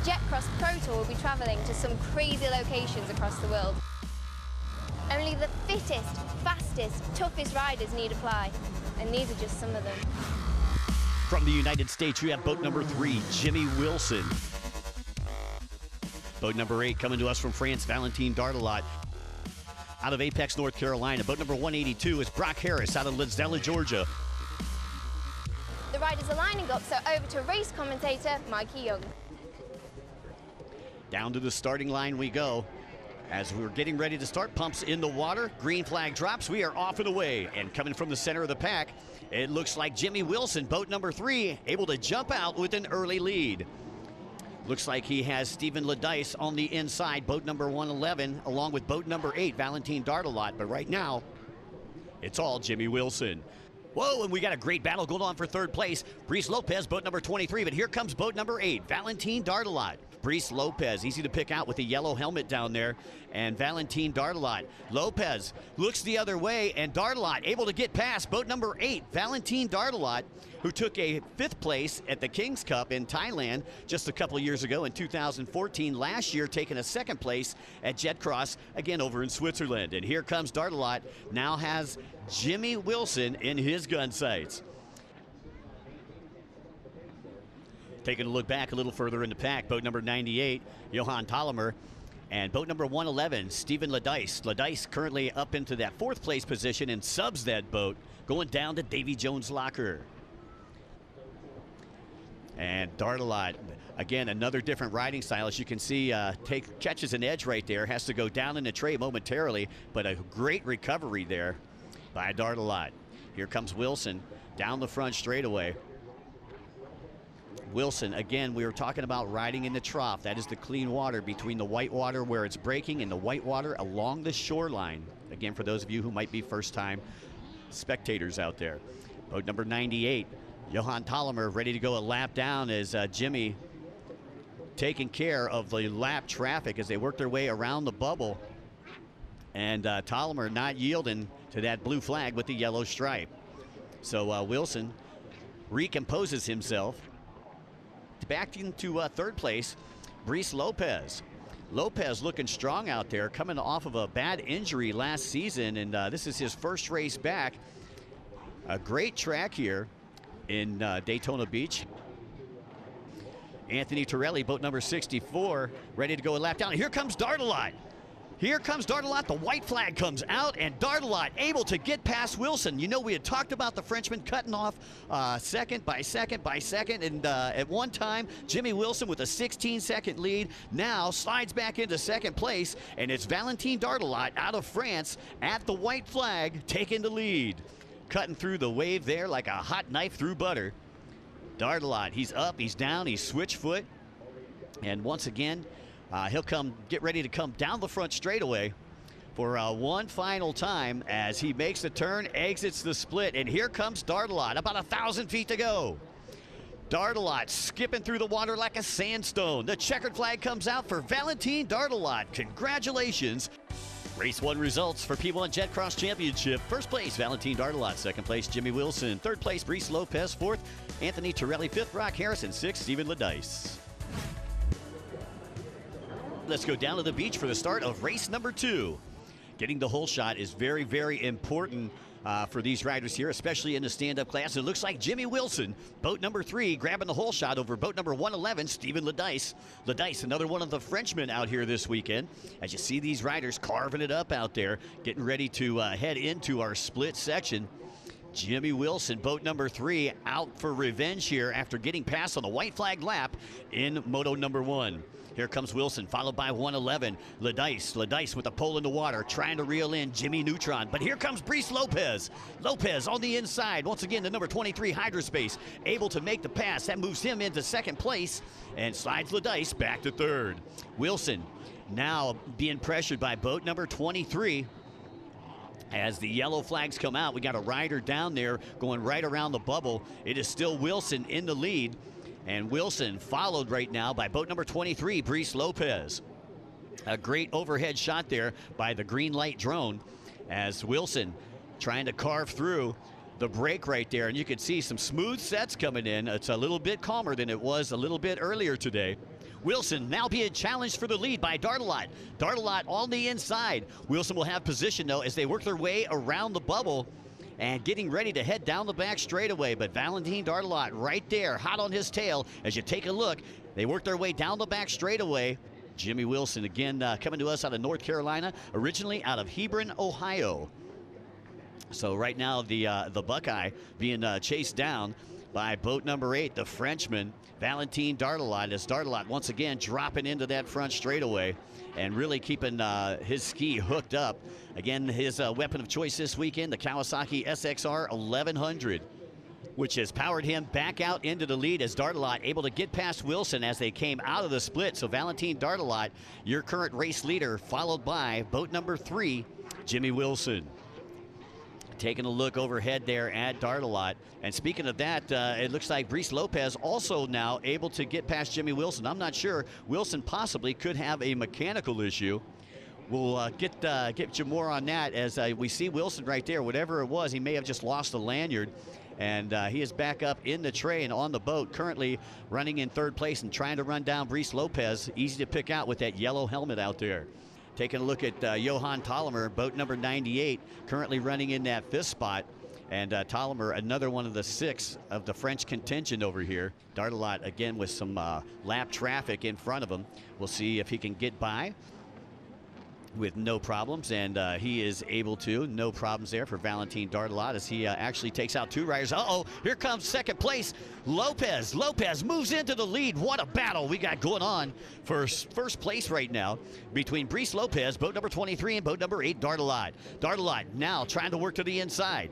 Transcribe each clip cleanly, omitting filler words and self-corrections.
Jetcross Pro Tour will be travelling to some crazy locations across the world. Only the fittest, fastest, toughest riders need apply, and these are just some of them. From the United States, you have boat number 3, Jimmy Wilson. Boat number 8 coming to us from France, Valentine Dardelot. Out of Apex, North Carolina, boat number 182 is Brock Harris out of Litzella, Georgia. The riders are lining up, so over to race commentator Mikey Young. Down to the starting line we go. As we're getting ready to start, pumps in the water, green flag drops, we are off and away. And coming from the center of the pack, it looks like Jimmy Wilson, boat number 3, able to jump out with an early lead. Looks like he has Stephen Ledice on the inside, boat number 111, along with boat number 8, Valentine Dardelot. But right now, it's all Jimmy Wilson. Whoa, and we got a great battle going on for third place. Brice Lopez, boat number 23, but here comes boat number 8, Valentine Dardelot. Brice Lopez, easy to pick out with the yellow helmet down there, and Valentine Dardelot. Lopez looks the other way, and Dardelot able to get past boat number 8, Valentine Dardelot, who took a 5th place at the King's Cup in Thailand just a couple of years ago in 2014. Last year, taking a 2nd place at Jetcross, again over in Switzerland. And here comes Dardelot, now has Jimmy Wilson in his gun sights. Taking a look back a little further in the pack, boat number 98, Johan Tollimer, and boat number 111, Stephen Ledice. Ledice currently up into that 4th place position and subs that boat, going down to Davy Jones' locker. And Dardelot, again, another different riding style. As you can see, catches an edge right there, has to go down in the tray momentarily, but a great recovery there by Dardelot. Here comes Wilson down the front straightaway. Wilson, again, we were talking about riding in the trough. That is the clean water between the white water where it's breaking and the white water along the shoreline. Again, for those of you who might be first-time spectators out there. Boat number 98, Johan Tollimer, ready to go a lap down as Jimmy taking care of the lap traffic as they work their way around the bubble. And Tollimer not yielding to that blue flag with the yellow stripe. So Wilson recomposes himself. Back into 3rd place, Brice Lopez. Lopez looking strong out there, coming off of a bad injury last season, and this is his first race back. A great track here in Daytona Beach. Anthony Torelli, boat number 64, ready to go a lap down. Here comes Dardelot. Here comes Dardelot, the white flag comes out, and Dardelot able to get past Wilson. You know, we had talked about the Frenchman cutting off second by second by second, and at one time, Jimmy Wilson with a 16-second lead now slides back into 2nd place, and it's Valentine Dardelot out of France at the white flag taking the lead. Cutting through the wave there like a hot knife through butter. Dardelot, he's up, he's down, he's switch foot, and once again, he'll get ready to come down the front straightaway for one final time as he makes the turn, exits the split, and here comes Dardelot, about 1,000 feet to go. Dardelot skipping through the water like a sandstone. The checkered flag comes out for Valentine Dardelot. Congratulations. Race 1 results for P1 Jetcross Championship. 1st place, Valentine Dardelot. 2nd place, Jimmy Wilson. 3rd place, Brice Lopez. 4th, Anthony Torelli. 5th, Brock Harris. And 6th, Stephen Ledice. Let's go down to the beach for the start of race number 2. Getting the hole shot is very, very important for these riders here, especially in the stand-up class. It looks like Jimmy Wilson, boat number 3, grabbing the hole shot over boat number 111, Stephen Ledice. Ledice, another one of the Frenchmen out here this weekend. As you see these riders carving it up out there, getting ready to head into our split section. Jimmy Wilson, boat number 3, out for revenge here after getting past on the white flag lap in moto number 1. Here comes Wilson, followed by 111. Ledice with a pole in the water, trying to reel in Jimmy Neutron. But here comes Brice Lopez. Lopez on the inside. Once again, the number 23 Hydrospace, able to make the pass. That moves him into 2nd place and slides Ledice back to 3rd. Wilson now being pressured by boat number 23. As the yellow flags come out, we got a rider down there going right around the bubble. It is still Wilson in the lead. And Wilson followed right now by boat number 23, Brice Lopez. A great overhead shot there by the green light drone as Wilson trying to carve through the break right there. And you can see some smooth sets coming in. It's a little bit calmer than it was a little bit earlier today. Wilson now being challenged for the lead by Dartelot. Dartelot on the inside. Wilson will have position, though, as they work their way around the bubble and getting ready to head down the back straightaway. But Valentin Dartelot right there, hot on his tail. As you take a look, they work their way down the back straightaway. Jimmy Wilson, again, coming to us out of North Carolina, originally out of Hebron, Ohio. So right now, the Buckeye being chased down by boat number 8, the Frenchman, Valentin Dartelot, as Dartelot once again dropping into that front straightaway and really keeping his ski hooked up. Again, his weapon of choice this weekend, the Kawasaki SXR 1100, which has powered him back out into the lead as Dartelot able to get past Wilson as they came out of the split. So Valentin Dartelot, your current race leader, followed by boat number 3, Jimmy Wilson. Taking a look overhead there at Dartelot. And speaking of that, it looks like Brice Lopez also now able to get past Jimmy Wilson. I'm not sure. Wilson possibly could have a mechanical issue. We'll get you more on that as we see Wilson right there. Whatever it was, he may have just lost the lanyard. And he is back up in the tray and on the boat, currently running in 3rd place and trying to run down Brice Lopez. Easy to pick out with that yellow helmet out there. Taking a look at Johan Tollimer, boat number 98, currently running in that 5th spot. And Tollimer, another one of the 6 of the French contingent over here. Dartelot, again, with some lap traffic in front of him. We'll see if he can get by with no problems, and he is able to. No problems there for Valentin Dartelot as he actually takes out 2 riders. Uh-oh, here comes 2nd place, Lopez. Lopez moves into the lead. What a battle we got going on for 1st place right now between Brice Lopez, boat number 23, and boat number 8, Dartelot. Dartelot now trying to work to the inside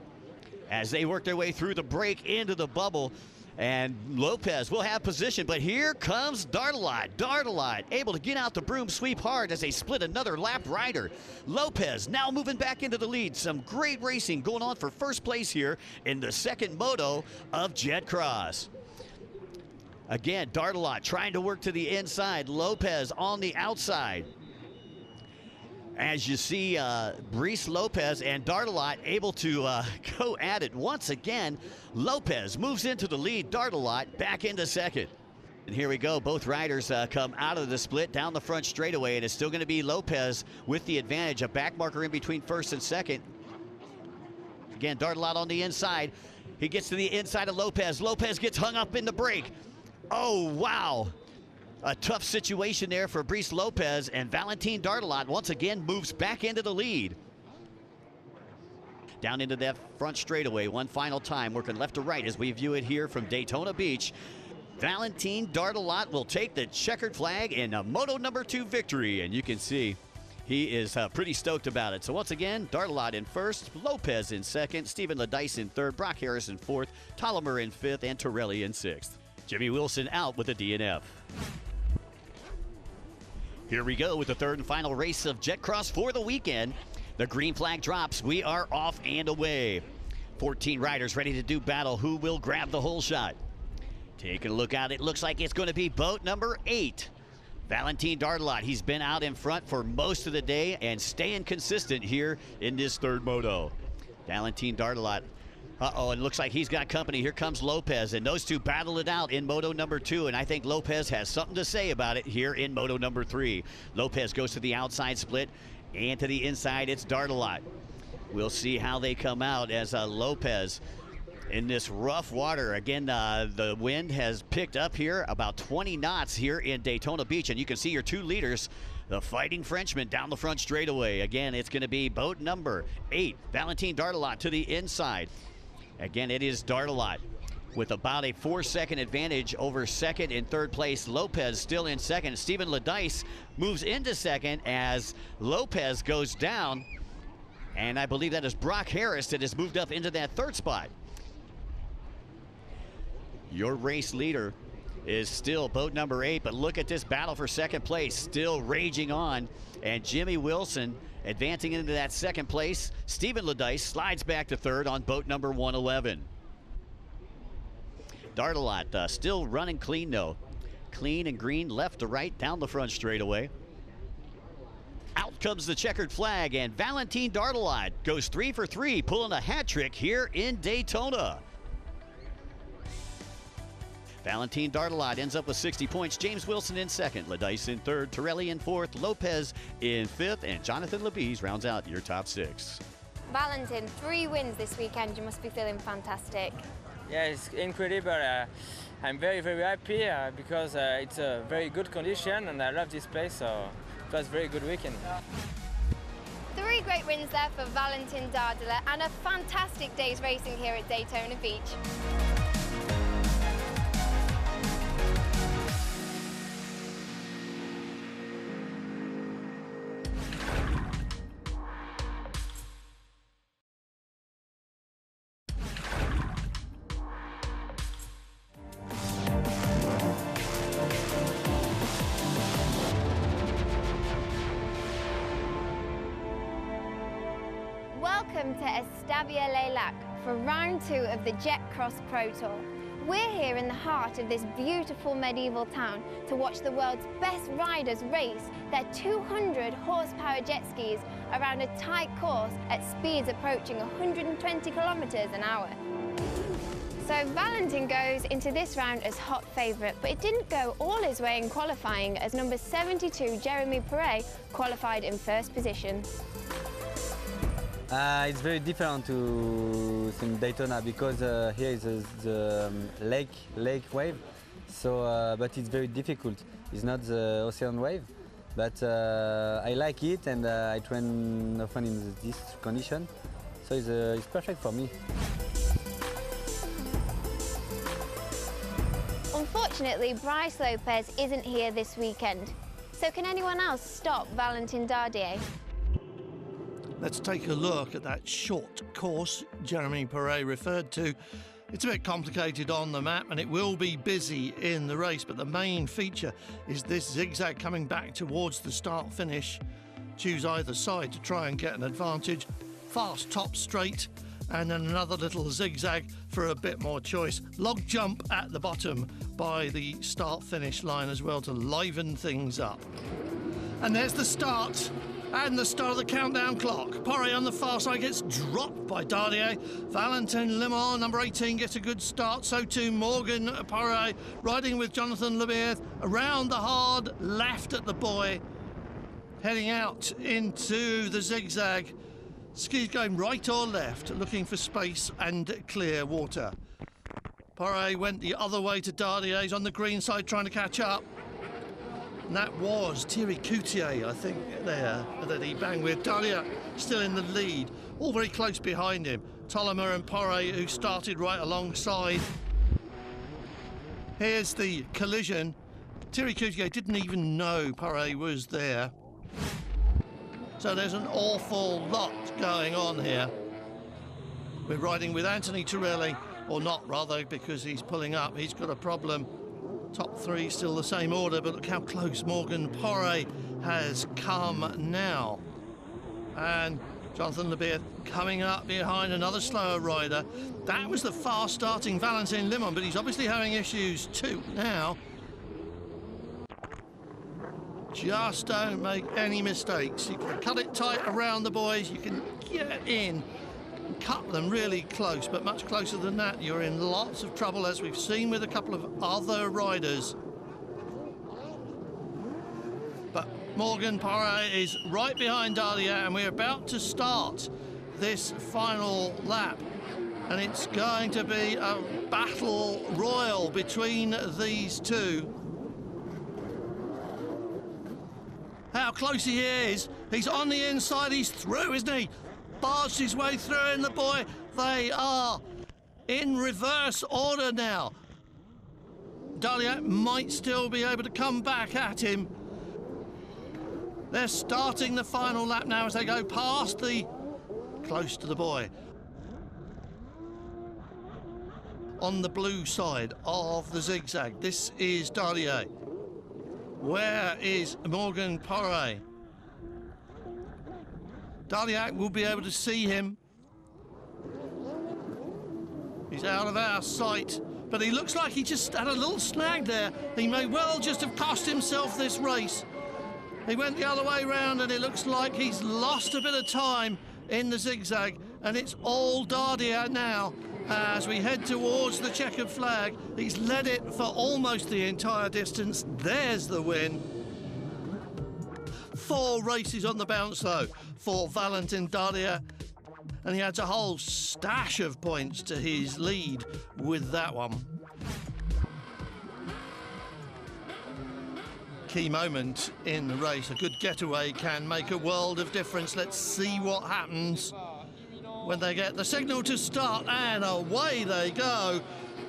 as they work their way through the break into the bubble. And Lopez will have position, but here comes Dartelot. Dartelot able to get out the broom sweep hard as they split another lap rider. Lopez now moving back into the lead. Some great racing going on for 1st place here in the 2nd moto of Jetcross. Again, Dartelot trying to work to the inside. Lopez on the outside. As you see, Brice Lopez and Dartelot able to go at it once again. Lopez moves into the lead. Dartelot back into 2nd. And here we go. Both riders come out of the split down the front straightaway, and it's still going to be Lopez with the advantage. A back marker in between 1st and 2nd. Again, Dartelot on the inside. He gets to the inside of Lopez. Lopez gets hung up in the break. Oh, wow. A tough situation there for Brice Lopez, and Valentin Dartelot once again moves back into the lead. Down into that front straightaway one final time, working left to right as we view it here from Daytona Beach. Valentin Dartelot will take the checkered flag in a Moto number 2 victory, and you can see he is pretty stoked about it. So once again, Dartelot in 1st, Lopez in 2nd, Stephen Ladice in 3rd, Brock Harris in 4th, Tollimer in 5th, and Torelli in 6th. Jimmy Wilson out with a DNF. Here we go with the 3rd and final race of Jetcross for the weekend. The green flag drops. We are off and away. 14 riders ready to do battle. Who will grab the whole shot? Taking a look out, it looks like it's going to be boat number 8. Valentin Dartelot. He's been out in front for most of the day and staying consistent here in this 3rd moto. Valentin Dartelot. Uh-oh, and looks like he's got company. Here comes Lopez, and those two battle it out in Moto number 2, and I think Lopez has something to say about it here in Moto number 3. Lopez goes to the outside split, and to the inside, it's Dartelot. We'll see how they come out as Lopez in this rough water. Again, the wind has picked up here about 20 knots here in Daytona Beach, and you can see your 2 leaders, the Fighting Frenchman, down the front straightaway. Again, it's going to be boat number 8, Valentin Dartelot, to the inside. Again, it is Dartelot with about a 4-second advantage over 2nd and 3rd place. Lopez still in 2nd. Stephen Ladice moves into 2nd as Lopez goes down. And I believe that is Brock Harris that has moved up into that 3rd spot. Your race leader is still boat number 8, but look at this battle for 2nd place, still raging on. And Jimmy Wilson advancing into that 2nd place. Stephen Ladice slides back to 3rd on boat number 111. Dartelot still running clean though. Clean and green left to right down the front straightaway. Out comes the checkered flag, and Valentin Dartelot goes 3 for 3, pulling a hat trick here in Daytona. Valentin Dardelot ends up with 60 points. James Wilson in second, Ladice in third, Torelli in fourth, Lopez in fifth, and Jonathan Labise rounds out your top 6. Valentin, 3 wins this weekend. You must be feeling fantastic. Yeah, it's incredible. I'm very, very happy because it's a very good condition and I love this place, so it was a very good weekend. 3 great wins there for Valentin Dardelot and a fantastic day's racing here at Daytona Beach. Welcome to Estavayer-les-Lacs for round 2 of the Jetcross Pro Tour. We're here in the heart of this beautiful medieval town to watch the world's best riders race their 200 horsepower jet skis around a tight course at speeds approaching 120 kilometers an hour. So Valentin goes into this round as hot favourite, but it didn't go all his way in qualifying as number 72 Jeremy Perret qualified in first position. It's very different to Daytona because here is the lake wave, so but it's very difficult. It's not the ocean wave, but I like it and I train often in this condition, so it's perfect for me. Unfortunately, Bryce Lopez isn't here this weekend. So can anyone else stop Valentin Dardelot? Let's take a look at that short course Jeremy Perret referred to. It's a bit complicated on the map and it will be busy in the race, but the main feature is this zigzag coming back towards the start finish. Choose either side to try and get an advantage. Fast top straight and then another little zigzag for a bit more choice. Log jump at the bottom by the start finish line as well to liven things up. And there's the start. And the start of the countdown clock. Perret on the far side gets dropped by Dardelot. Valentin Limon, number 18, gets a good start. So too Morgan Perret, riding with Jonathan Labise around the hard left at the buoy, heading out into the zigzag. Skis going right or left, looking for space and clear water. Perret went the other way to Dardelot. He's on the green side trying to catch up. And that was Thierry Coutier, I think, there, that he banged with. Dardelot still in the lead, all very close behind him. Tolomer and Perret, who started right alongside. Here's the collision. Thierry Coutier didn't even know Perret was there. So there's an awful lot going on here. We're riding with Anthony Torelli, or not rather, because he's pulling up. He's got a problem. Top 3 still the same order, but look how close Morgan Perret has come now. And Jonathan Labise coming up behind another slower rider. That was the fast starting Valentin Limon, but he's obviously having issues too now. Just don't make any mistakes. You can cut it tight around the boys, you can get in, cut them really close, but much closer than that you're in lots of trouble, as we've seen with a couple of other riders. But Morgan Perret is right behind Dardelot and we're about to start this final lap, and it's going to be a battle royal between these two. How close he is. He's on the inside, he's through, isn't he? Barged his way through in the buoy. They are in reverse order now. Dardelot might still be able to come back at him. They're starting the final lap now as they go past the close to the buoy. On the blue side of the zigzag, this is Dardelot. Where is Morgan Perret? Dardelot will be able to see him. He's out of our sight, but he looks like he just had a little snag there. He may well just have cost himself this race. He went the other way round and it looks like he's lost a bit of time in the zigzag, and it's all Dardia now. As we head towards the checkered flag, he's led it for almost the entire distance. There's the win. 4 races on the bounce, though, for Valentin Dardia, and he adds a whole stash of points to his lead with that one. Key moment in the race. A good getaway can make a world of difference. Let's see what happens when they get the signal to start, and away they go.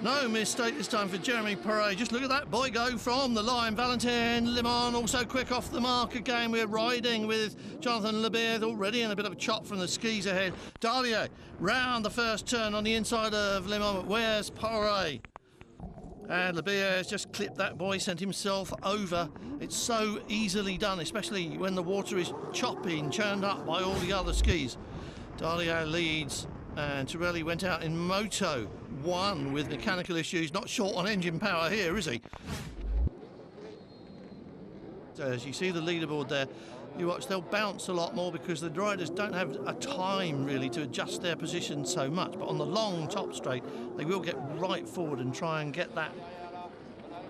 No mistake this time for Jeremy Perret. Just look at that boy go from the line. Valentin Limon also quick off the mark again. We're riding with Jonathan Lebeard already, and a bit of a chop from the skis ahead. Dardier round the first turn on the inside of Limon, but where's Perret? And Lebeard has just clipped that boy, sent himself over. It's so easily done, especially when the water is choppy and churned up by all the other skis. Dardier leads, and Torelli went out in Moto 1 with mechanical issues. Not short on engine power here, is he? So as you see the leaderboard there, you watch, they'll bounce a lot more because the riders don't have a time really to adjust their position so much. But on the long top straight, they will get right forward and try and get that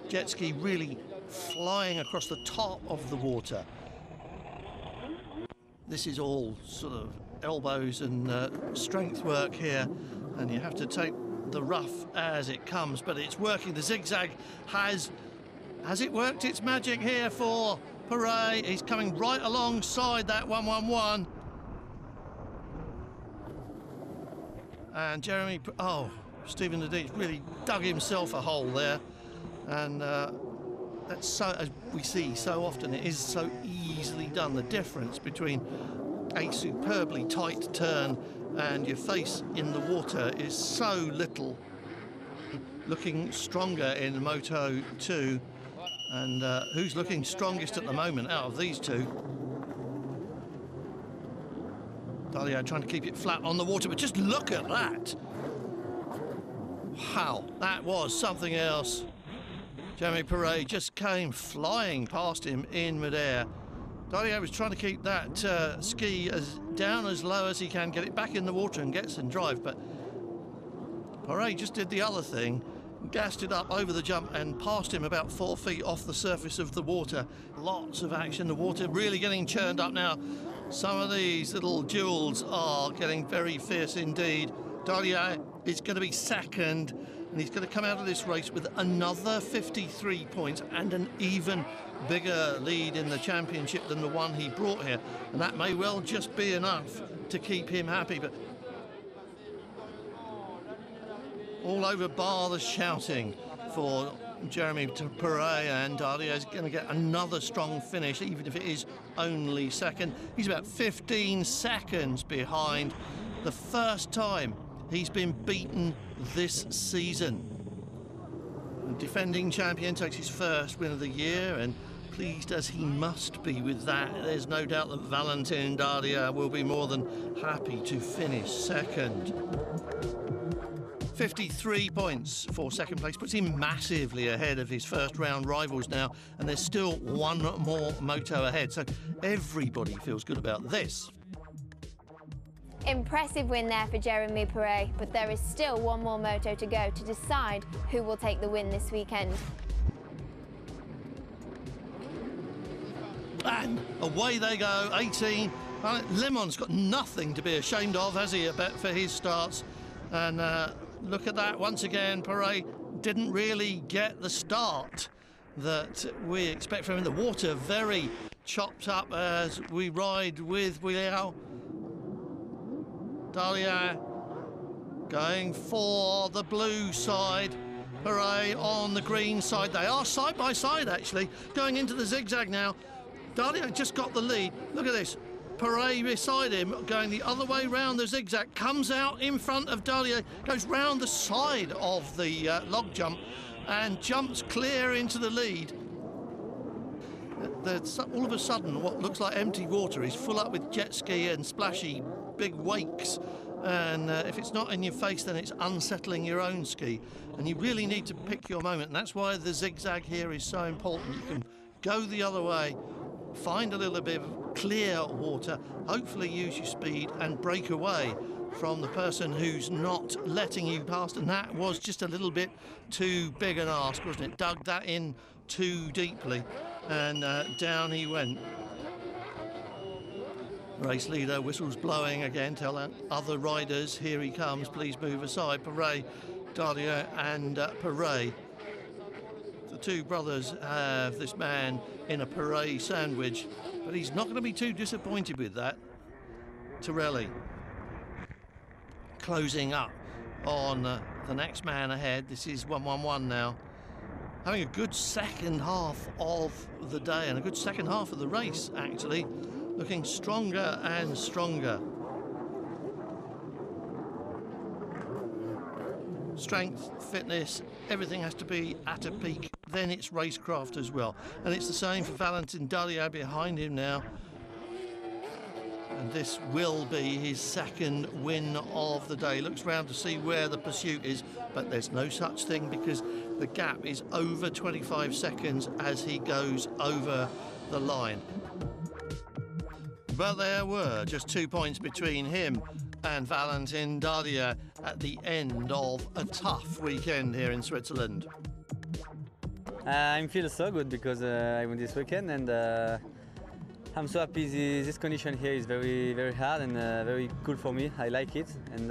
jet ski really flying across the top of the water. This is all sort of elbows and strength work here, and you have to take the rough as it comes, but it's working. The zigzag has it worked its magic here for Perret? He's coming right alongside that 111, and Stephen Nadine really dug himself a hole there, and that's so, as we see so often, it is so easily done. The difference between a superbly tight turn and your face in the water is so little. Looking stronger in Moto 2, and who's looking strongest at the moment out of these two? Dardier trying to keep it flat on the water, but just look at that. Wow, that was something else. Jeremy Perret just came flying past him in midair. Dardier was trying to keep that ski down as low as he can, get it back in the water and get some drive, but Perret just did the other thing, gassed it up over the jump and passed him about 4 feet off the surface of the water. Lots of action, the water really getting churned up now. Some of these little jewels are getting very fierce indeed. Dardier is going to be second, and he's going to come out of this race with another 53 points and an even bigger lead in the championship than the one he brought here, and that may well just be enough to keep him happy. But all over bar the shouting for Jeremy Perret, and Dardier is going to get another strong finish, even if it is only second. He's about 15 seconds behind. The first time he's been beaten this season. The defending champion takes his first win of the year, and pleased as he must be with that, there's no doubt that Valentin Dardier will be more than happy to finish second. 53 points for second place puts him massively ahead of his first round rivals now, and there's still one more moto ahead, so everybody feels good about this. Impressive win there for Jeremy Perret, but there is still one more moto to go to decide who will take the win this weekend. And away they go, 18. Lemon's got nothing to be ashamed of, has he, for his starts? And look at that, once again, Perret didn't really get the start that we expect from him. The water very chopped up as we ride with Williao. Dardier going for the blue side, Perret on the green side. They are side by side, actually, going into the zigzag now. Dardier just got the lead. Look at this. Perret beside him, going the other way round the zigzag, comes out in front of Dardier, goes round the side of the log jump and jumps clear into the lead. All of a sudden, what looks like empty water is full up with jet ski and splashy big wakes, and if it's not in your face, then it's unsettling your own ski, and you really need to pick your moment, and that's why the zigzag here is so important. You can go the other way find a little bit of clear water, hopefully use your speed and break away from the person who's not letting you past, and that was just a little bit too big an ask, wasn't it? Dug that in too deeply, and down he went. Race leader, whistles blowing again, tell other riders, here he comes, please move aside. Perret, Dardier and Perret. The two brothers have this man in a Perret sandwich, but he's not going to be too disappointed with that. Torelli closing up on the next man ahead. This is 1-1-1 now. Having a good second half of the day and a good second half of the race, actually. Looking stronger and stronger. Strength, fitness, everything has to be at a peak. Then it's racecraft as well. And it's the same for Valentin Dardier behind him now. And this will be his second win of the day. Looks round to see where the pursuit is, but there's no such thing because the gap is over 25 seconds as he goes over the line. But there were just 2 points between him and Valentin Dardier at the end of a tough weekend here in Switzerland. I feel so good because I won this weekend, and I'm so happy. This condition here is very, very hard and very cool for me. I like it, and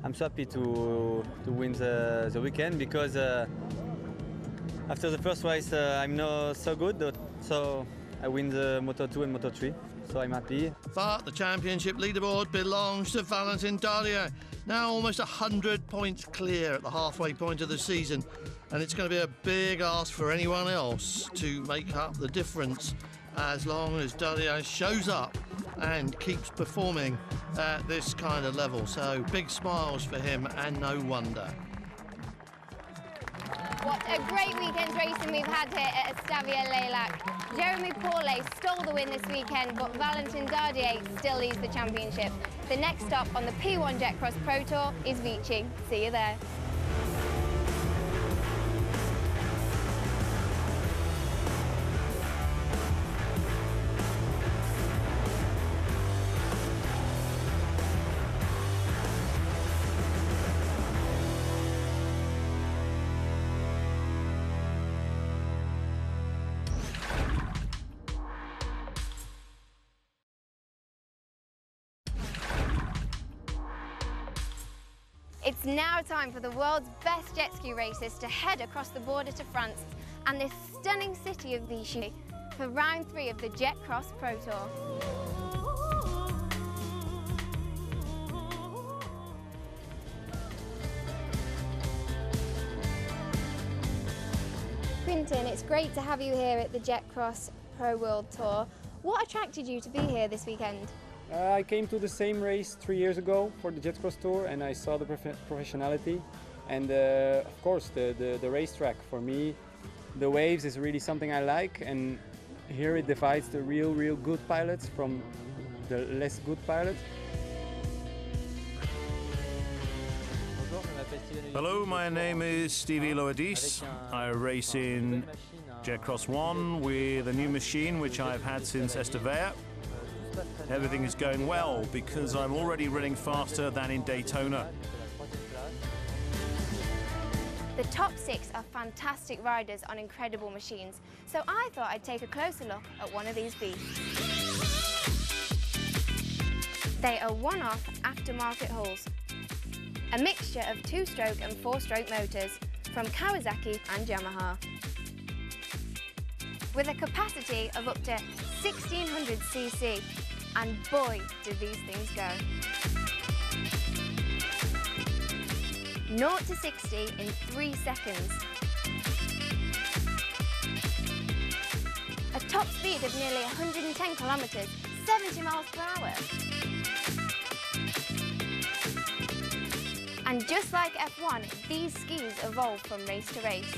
I'm so happy to win the weekend because after the first race I'm not so good, so I win the Moto 2 and Moto 3. So I'm happy. But the championship leaderboard belongs to Valentin Dardier. Now almost 100 points clear at the halfway point of the season. And it's going to be a big ask for anyone else to make up the difference as long as Dardier shows up and keeps performing at this kind of level. So big smiles for him, and no wonder. What a great weekend's racing we've had here at Estavier-Leilac. Jeremy Paulet stole the win this weekend, but Valentin Dardier still leads the championship. The next stop on the P1 Jetcross Pro Tour is Vichy. See you there. It's now time for the world's best jet ski racers to head across the border to France and this stunning city of Vichy for round 3 of the Jetcross Pro Tour. Quintin, it's great to have you here at the Jetcross Pro World Tour. What attracted you to be here this weekend? I came to the same race 3 years ago for the Jetcross Tour, and I saw the professionality and of course the racetrack. For me, the waves is really something I like, and here it divides the real good pilots from the less good pilots. Hello, my name is Stevie Loadis. I race in Jetcross 1 with a new machine which I've had since Estavier. Everything is going well because I'm already running faster than in Daytona. The top 6 are fantastic riders on incredible machines, so I thought I'd take a closer look at one of these beasts. They are one-off aftermarket hulls, a mixture of 2-stroke and 4-stroke motors from Kawasaki and Yamaha. With a capacity of up to 1600 cc, and boy, do these things go. 0 to 60 in 3 seconds. A top speed of nearly 110 kilometres, 70 miles per hour. And just like F1, these skis evolve from race to race.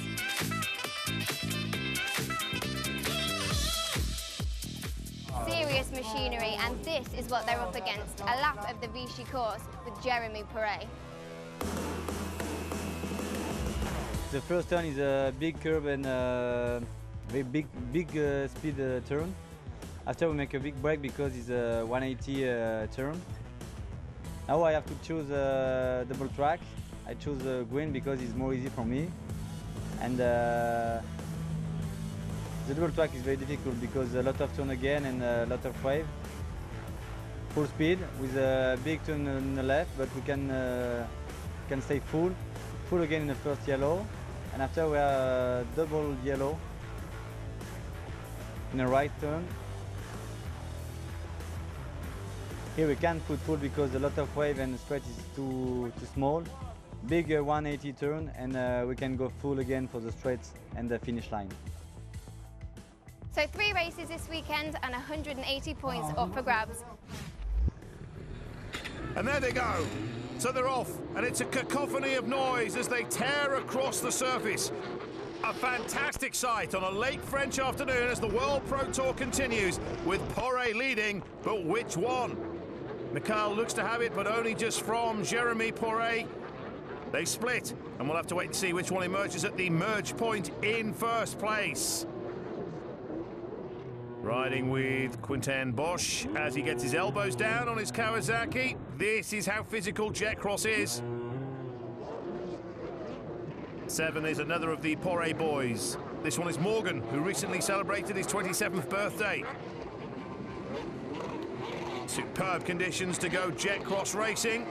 Serious machinery, and this is what they're up against, a lap of the Vichy course with Jeremy Paulet. The first turn is a big curve and very big speed turn, After we make a big break because it's a 180 turn. Now I have to choose a double track. I choose green because it's more easy for me. And the double track is very difficult because a lot of turn again and a lot of wave. Full speed with a big turn on the left, but we can stay full again in the first yellow, and after we are double yellow in the right turn. Here we can't put full because a lot of wave and the straight is too small. Big 180 turn, and we can go full again for the straights and the finish line. So 3 races this weekend and 180 points up for grabs. And there they go. So they're off, and it's a cacophony of noise as they tear across the surface. A fantastic sight on a late French afternoon as the World Pro Tour continues, with Poré leading, but which one? Mikhail looks to have it, but only just from Jeremy Poré. They split, and we'll have to wait and see which one emerges at the merge point in first place. Riding with Quentin Bosch as he gets his elbows down on his Kawasaki. This is how physical Jetcross is. 7 is another of the Poré boys. This one is Morgan, who recently celebrated his 27th birthday. Superb conditions to go Jetcross racing.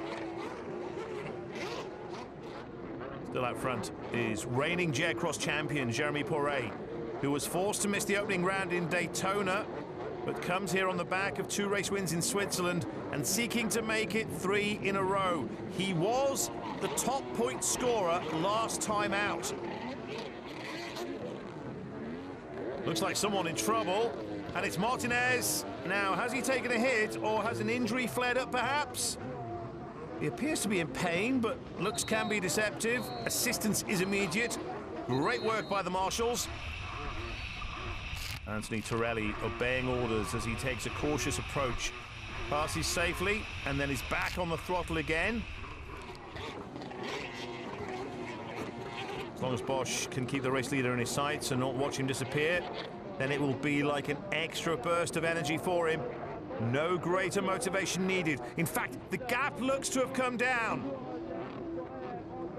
Still out front is reigning Jetcross champion Jeremy Poré, who was forced to miss the opening round in Daytona, but comes here on the back of 2 race wins in Switzerland and seeking to make it 3 in a row. He was the top point scorer last time out. Looks like someone in trouble, and it's Martinez. Now, has he taken a hit, or has an injury flared up perhaps? He appears to be in pain, but looks can be deceptive. Assistance is immediate. Great work by the marshals. Anthony Torelli obeying orders as he takes a cautious approach. Passes safely, and then is back on the throttle again. As long as Bosch can keep the race leader in his sights and not watch him disappear, then it will be like an extra burst of energy for him. No greater motivation needed. In fact, the gap looks to have come down.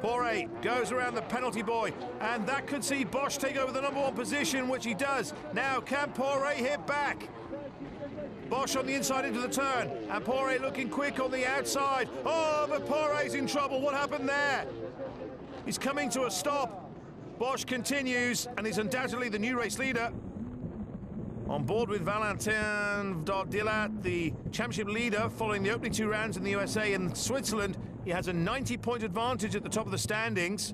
Poré goes around the penalty boy, and that could see Bosch take over the #1 position, which he does. Now, can Poré hit back? Bosch on the inside into the turn, and Poré looking quick on the outside. Oh, but Poré's in trouble. What happened there? He's coming to a stop. Bosch continues, and is undoubtedly the new race leader. On board with Valentin Dardilat, the championship leader, following the opening 2 rounds in the USA and Switzerland. He has a 90-point advantage at the top of the standings.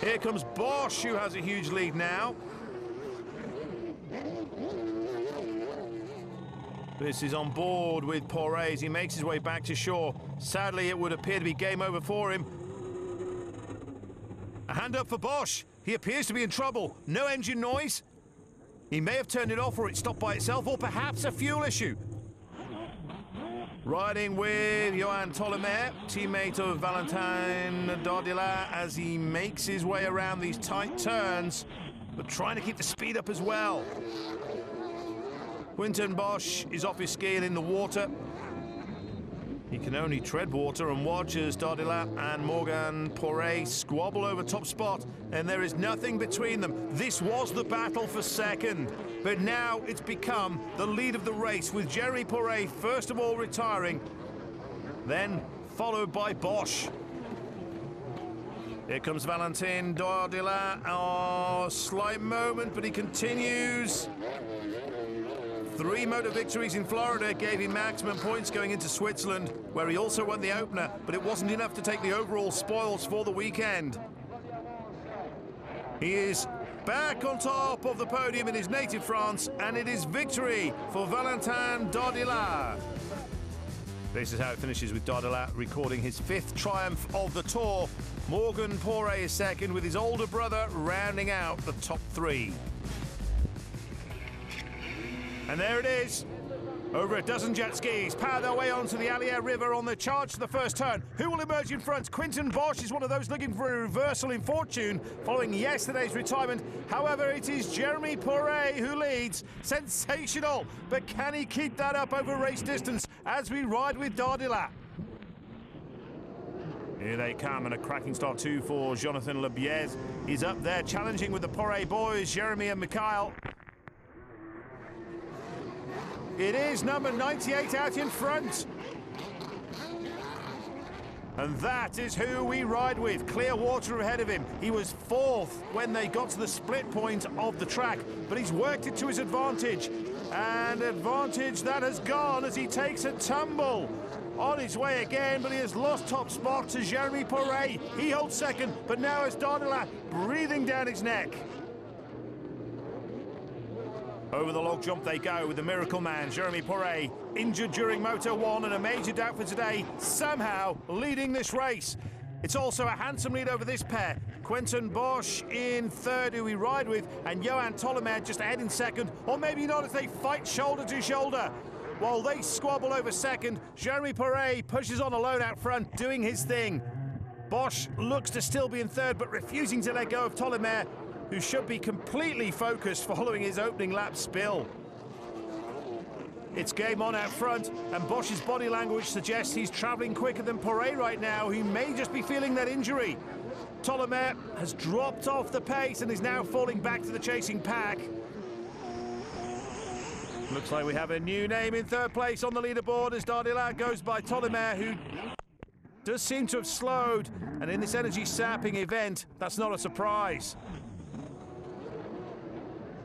Here comes Bosch, who has a huge lead now. This is on board with Poré as he makes his way back to shore. Sadly, it would appear to be game over for him. A hand up for Bosch. He appears to be in trouble. No engine noise. He may have turned it off, or it stopped by itself, or perhaps a fuel issue. Riding with Johan Tollemer, teammate of Valentin Dardilat, as he makes his way around these tight turns, but trying to keep the speed up as well. Quentin Bosch is off his ski and in the water. He can only tread water and watch as Dardilat and Morgan Poré squabble over top spot, and there is nothing between them. This was the battle for second, but now it's become the lead of the race, with Jeremy Poré first of all retiring, then followed by Bosch. Here comes Valentin Dardilat. Oh, slight moment, but he continues. 3 motor victories in Florida gave him maximum points going into Switzerland, where he also won the opener, but it wasn't enough to take the overall spoils for the weekend. He is back on top of the podium in his native France, and it is victory for Valentin Dardilat. This is how it finishes, with Dardilat recording his 5th triumph of the Tour. Morgan Poré is second, with his older brother rounding out the top 3. And there it is. Over a dozen jet skis power their way onto the Allier River on the charge to the first turn. Who will emerge in front? Quinton Bosch is one of those looking for a reversal in fortune following yesterday's retirement. However, it is Jeremy Porret who leads. Sensational, but can he keep that up over race distance as we ride with Dardillat? Here they come, and a cracking start too for Jonathan Lebiez. He's up there challenging with the Porret boys, Jeremy and Mikhail. It is number 98 out in front. And that is who we ride with. Clear water ahead of him. He was fourth when they got to the split point of the track, but he's worked it to his advantage. And advantage that has gone as he takes a tumble. On his way again, but he has lost top spot to Jeremy Porret. He holds second, but now it's Dardillat breathing down his neck. Over the log jump they go with the miracle man, Jeremy Porret, injured during Moto 1 and a major doubt for today, somehow leading this race. It's also a handsome lead over this pair. Quinton Bosch in third, who we ride with, and Johan Tollemer just ahead in second, or maybe not as they fight shoulder to shoulder. While they squabble over second, Jeremy Porret pushes on alone out front, doing his thing. Bosch looks to still be in third, but refusing to let go of Tollemer, who should be completely focused following his opening lap spill. It's game on out front, and Bosch's body language suggests he's travelling quicker than Porret right now, who may just be feeling that injury. Tollemer has dropped off the pace and is now falling back to the chasing pack. Looks like we have a new name in third place on the leaderboard as Dardillat goes by Tollemer, who does seem to have slowed, and in this energy-sapping event, that's not a surprise.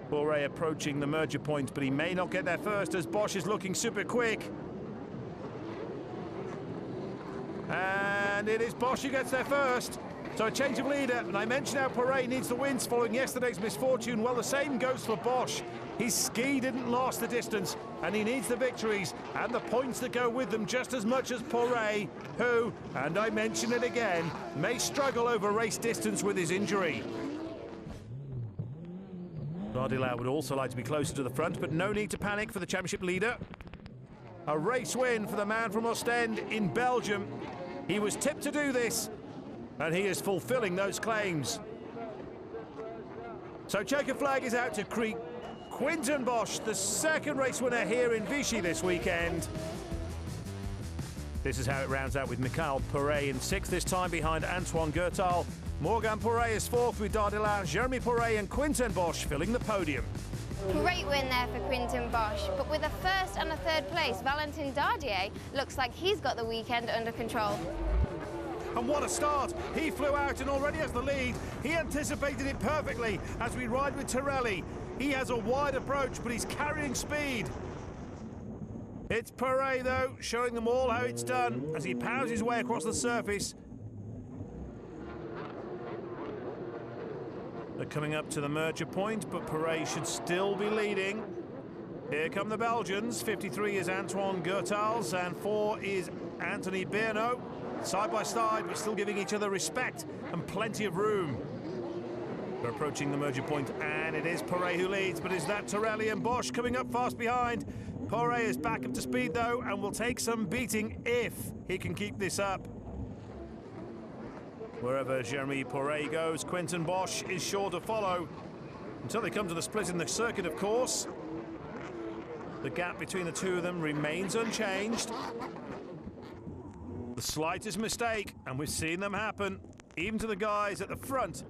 Porret approaching the merger point, but he may not get there first as Bosch is looking super quick. And it is Bosch who gets there first. So a change of leader, and I mentioned how Porret needs the wins following yesterday's misfortune. Well, the same goes for Bosch. His ski didn't last the distance, and he needs the victories and the points that go with them just as much as Porret, who, and I mention it again, may struggle over race distance with his injury. Dardillat would also like to be closer to the front, but no need to panic for the championship leader. A race win for the man from Ostend in Belgium. He was tipped to do this, and he is fulfilling those claims. So checker flag is out to greet Quinton Bosch, the second race winner here in Vichy this weekend. This is how it rounds out with Mikhail Porret in sixth, this time behind Antoine Gertal. Morgan Porret is fourth with Dardillat, Jeremy Porret and Quinton Bosch filling the podium. Great win there for Quinton Bosch, but with a first and a third place, Valentin Dardier looks like he's got the weekend under control. And what a start! He flew out and already has the lead. He anticipated it perfectly as we ride with Torelli. He has a wide approach, but he's carrying speed. It's Porret, though, showing them all how it's done as he powers his way across the surface. They're coming up to the merger point, but Porret should still be leading. Here come the Belgians. 53 is Antoine Gertals, and 4 is Anthony Bernot. Side by side, but still giving each other respect and plenty of room. They're approaching the merger point, and it is Porret who leads, but is that Torelli and Bosch coming up fast behind? Porret is back up to speed, though, and will take some beating if he can keep this up. Wherever Jeremy Porret goes, Quinton Bosch is sure to follow. Until they come to the split in the circuit, of course. The gap between the two of them remains unchanged. The slightest mistake, and we've seen them happen, even to the guys at the front.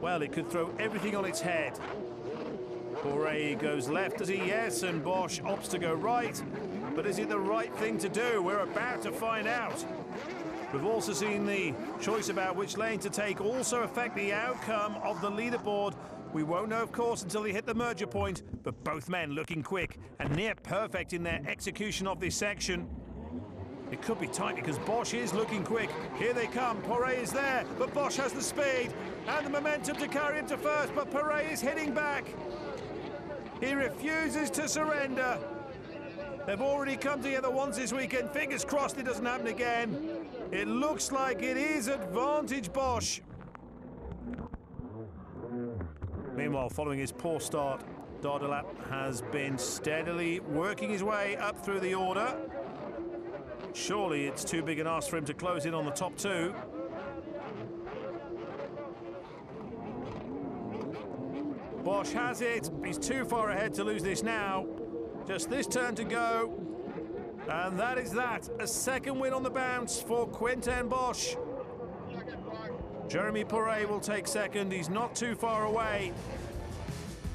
Well, it could throw everything on its head. Porret goes left, does he? Yes, and Bosch opts to go right. But is it the right thing to do? We're about to find out. We've also seen the choice about which lane to take also affect the outcome of the leaderboard. We won't know, of course, until they hit the merger point, but both men looking quick and near perfect in their execution of this section. It could be tight because Bosch is looking quick. Here they come. Porret is there, but Bosch has the speed and the momentum to carry him to first, but Porret is hitting back. He refuses to surrender. They've already come together once this weekend. Fingers crossed it doesn't happen again. It looks like it is advantage Bosch. Meanwhile, following his poor start, Dordelat has been steadily working his way up through the order. Surely it's too big an ask for him to close in on the top two. Bosch has it. He's too far ahead to lose this now. Just this turn to go. And that is that. A second win on the bounce for Quentin Bosch. Jeremy Porret will take second. He's not too far away.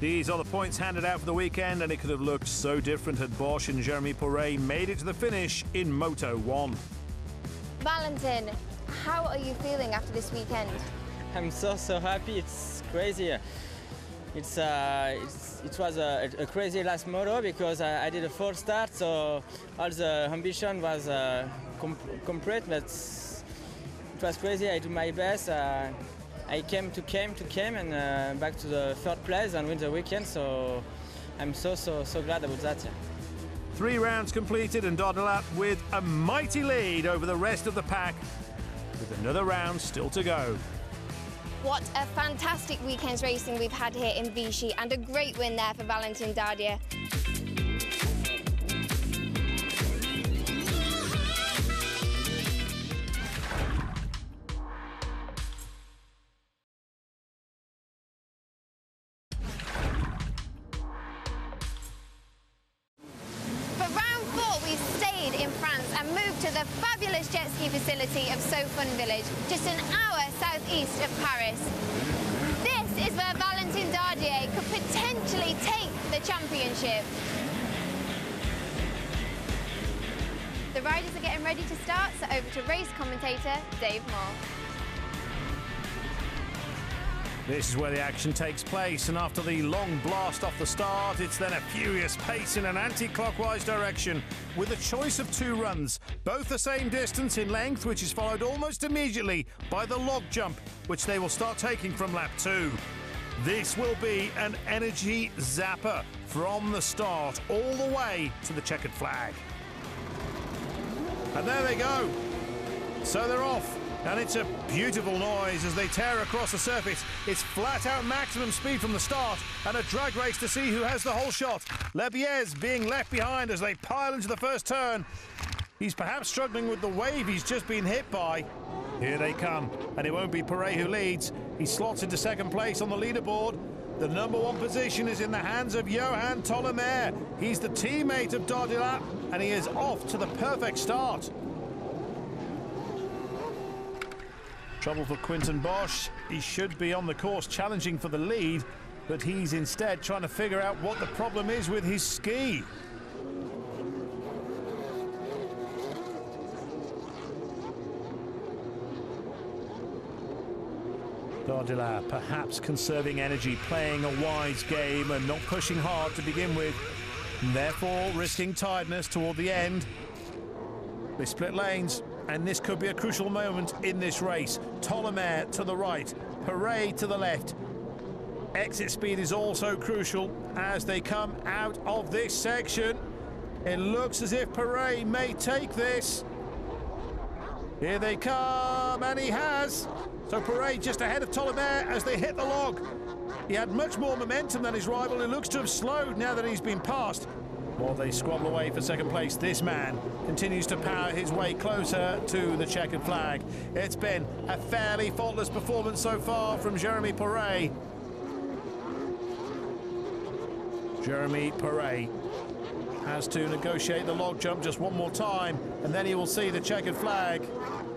These are the points handed out for the weekend, and it could have looked so different had Bosch and Jeremy Porret made it to the finish in Moto 1. Valentin, how are you feeling after this weekend? I'm so happy. It's crazy. It was a crazy last moto because I did a full start, so all the ambition was complete, but it was crazy. I did my best. I came and back to the third place and win the weekend, so I'm so glad about that. Yeah. 3 rounds completed and Dordelat with a mighty lead over the rest of the pack, with another round still to go. What a fantastic weekend's racing we've had here in Vichy, and a great win there for Valentin Dardier. For round 4, we stayed in France and moved to the fabulous jet ski facility of Sofun Village, just an hour southeast of Paris. This is where Valentin Dardier could potentially take the championship. The riders are getting ready to start, so over to race commentator Dave Moore. This is where the action takes place, and after the long blast off the start, it's then a furious pace in an anti-clockwise direction with a choice of 2 runs, both the same distance in length, which is followed almost immediately by the log jump, which they will start taking from lap 2. This will be an energy zapper from the start all the way to the checkered flag. And there they go. So they're off. And it's a beautiful noise as they tear across the surface. It's flat out maximum speed from the start and a drag race to see who has the whole shot. Lebiez being left behind as they pile into the first turn. He's perhaps struggling with the wave he's just been hit by. Here they come, and it won't be Porret who leads. He slots into second place on the leaderboard. The number 1 position is in the hands of Johan Tollemer. He's the teammate of Dordelat, and he is off to the perfect start. Trouble for Quentin Bosch. He should be on the course challenging for the lead, but he's instead trying to figure out what the problem is with his ski. Dordelat perhaps conserving energy, playing a wise game and not pushing hard to begin with, and therefore risking tiredness toward the end. They split lanes, and this could be a crucial moment in this race. Tollemer to the right, Porret to the left. Exit speed is also crucial as they come out of this section. It looks as if Porret may take this. Here they come, and he has. So Porret just ahead of Tollemer as they hit the log. He had much more momentum than his rival, who looks to have slowed now that he's been passed. While they squabble away for second place, this man continues to power his way closer to the checkered flag. It's been a fairly faultless performance so far from Jeremy Porret. Jeremy Porret has to negotiate the log jump just one more time, and then he will see the checkered flag.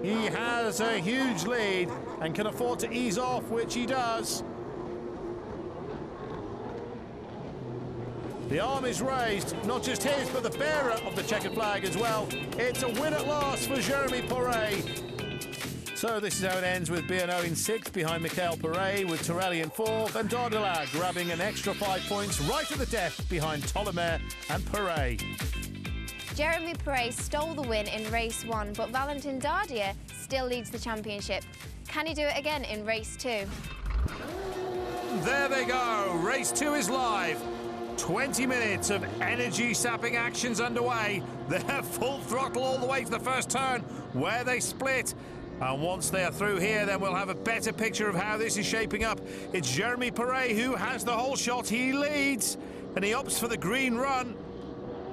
He has a huge lead and can afford to ease off, which he does. The arm is raised, not just his, but the bearer of the checkered flag as well. It's a win at last for Jeremy Porret. So this is how it ends, with B&O in 6th behind Michael Porret, with Torelli in 4th, and Dordelat grabbing an extra 5 points right at the death behind Tollemer and Porret. Jeremy Porret stole the win in race 1, but Valentin Dardier still leads the championship. Can he do it again in race 2? There they go, race 2 is live. 20 minutes of energy-sapping actions underway. They're full throttle all the way to the first turn, where they split. And once they're through here, then we'll have a better picture of how this is shaping up. It's Jeremy Porret who has the whole shot. He leads. and he opts for the green run.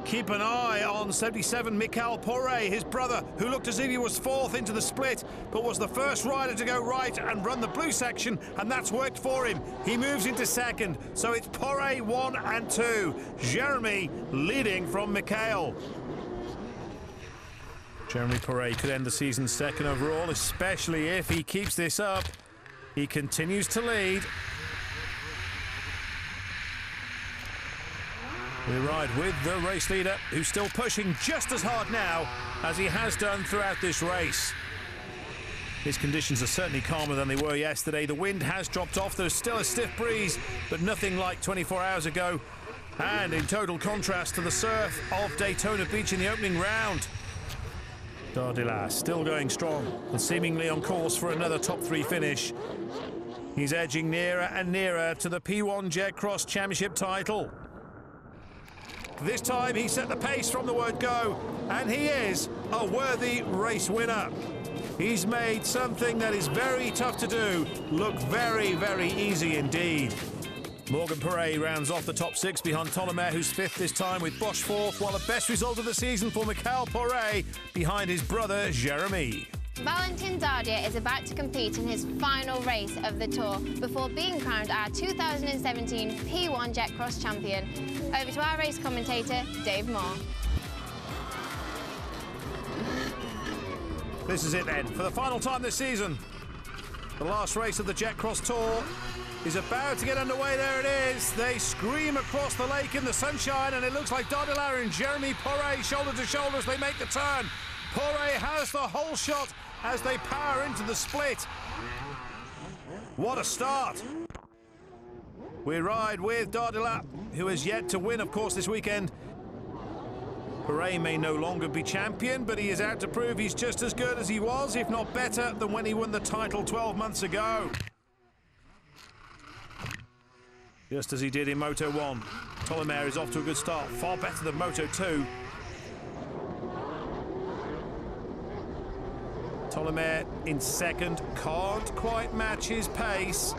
Keep an eye on 77 Michael Poré, his brother, who looked as if he was fourth into the split, but was the first rider to go right and run the blue section, and that's worked for him. He moves into second, so it's Poré 1 and 2. Jeremy leading from Michael. Jeremy Poré could end the season second overall, especially if he keeps this up. He continues to lead. We ride with the race leader, who's still pushing just as hard now as he has done throughout this race. His conditions are certainly calmer than they were yesterday. The wind has dropped off. There's still a stiff breeze, but nothing like 24 hours ago. And in total contrast to the surf of Daytona Beach in the opening round. Dardila still going strong and seemingly on course for another top 3 finish. He's edging nearer and nearer to the P1 Jetcross Championship title. This time he set the pace from the word go, and he is a worthy race winner. He's made something that is very tough to do look very, very easy indeed. Morgan Poré rounds off the top 6 behind Tolomé, who's 5th this time, with Bosch 4th, while the best result of the season for Michael Poré behind his brother Jeremy. Valentin Dardier is about to compete in his final race of the Tour before being crowned our 2017 P1 Jetcross Champion. Over to our race commentator, Dave Moore. This is it then, for the final time this season. The last race of the Jetcross Tour is about to get underway. There it is. They scream across the lake in the sunshine, and it looks like Dardila and Jeremy Poré shoulder to shoulder as they make the turn. Poré has the whole shot as they power into the split. What a start. We ride with Dardila, who has yet to win, of course, this weekend. Poré may no longer be champion, but he is out to prove he's just as good as he was, if not better, than when he won the title 12 months ago. Just as he did in Moto 1. Tolomé is off to a good start, far better than Moto 2. Tolomé in second, can't quite match his pace.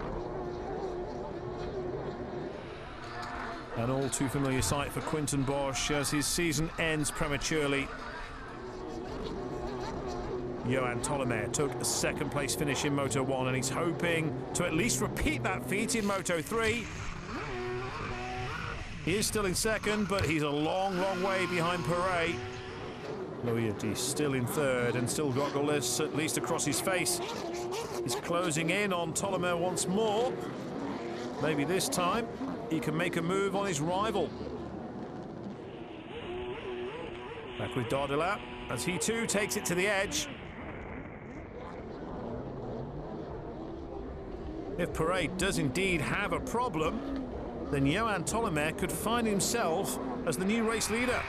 An all too familiar sight for Quinten Bosch as his season ends prematurely. Johan Tolomé took a second place finish in Moto 1, and he's hoping to at least repeat that feat in Moto 3. He is still in second, but he's a long, long way behind Poré. Loiety still in third and still goggleless, at least across his face. He's closing in on Tolomé once more. Maybe this time he can make a move on his rival. Back with Dardila as he too takes it to the edge. If Poré does indeed have a problem, then Johan Tolomé could find himself as the new race leader.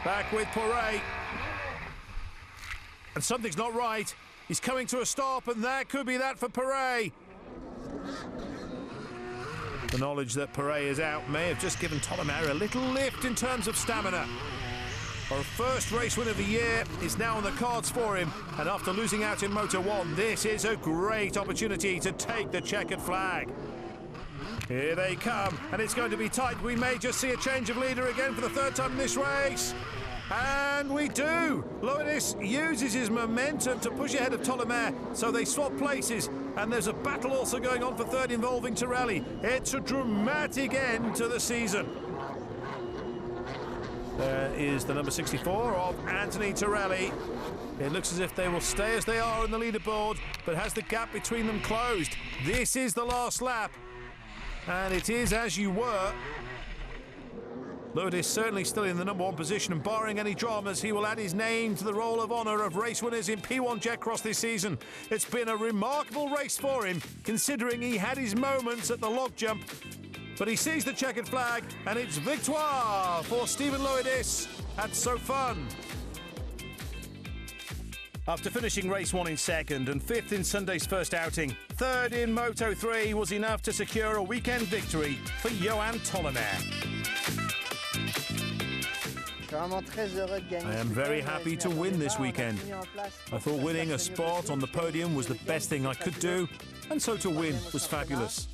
Back with Poré. And something's not right. He's coming to a stop, and that could be that for Poré. The knowledge that Poré is out may have just given Tolomé a little lift in terms of stamina. Our first race win of the year is now on the cards for him, and after losing out in Moto 1, this is a great opportunity to take the checkered flag. Here they come, and it's going to be tight. We may just see a change of leader again for the third time in this race. And we do. Loiety uses his momentum to push ahead of Tolomé, so they swap places, and there's a battle also going on for third involving Torelli. It's a dramatic end to the season. There is the number 64 of Anthony Torelli. It looks as if they will stay as they are on the leaderboard, but has the gap between them closed? This is the last lap, and it is as you were. Loiety is certainly still in the number 1 position, and barring any dramas, he will add his name to the roll of honour of race winners in P1 Jetcross this season. It's been a remarkable race for him, considering he had his moments at the log jump. But he sees the checkered flag, and it's victoire for Stephen Loiety at So Fun. After finishing race 1 in second and 5th in Sunday's first outing, 3rd in Moto 3 was enough to secure a weekend victory for Johan Tolomé. I am very happy to win this weekend. I thought winning a spot on the podium was the best thing I could do, and so to win was fabulous.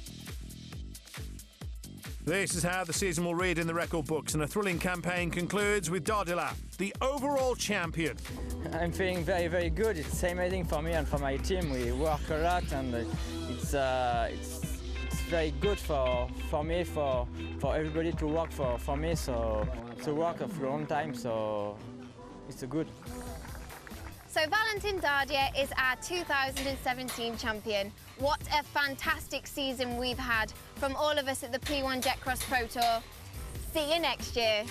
This is how the season will read in the record books, and a thrilling campaign concludes with Dardila, the overall champion. I'm feeling very, very good. It's amazing for me and for my team. We work a lot, and it's very good for me, for everybody to work for me. So to work for a long time, so it's good. So Valentin Dardier is our 2017 champion. What a fantastic season we've had from all of us at the P1 Jetcross Pro Tour. See you next year.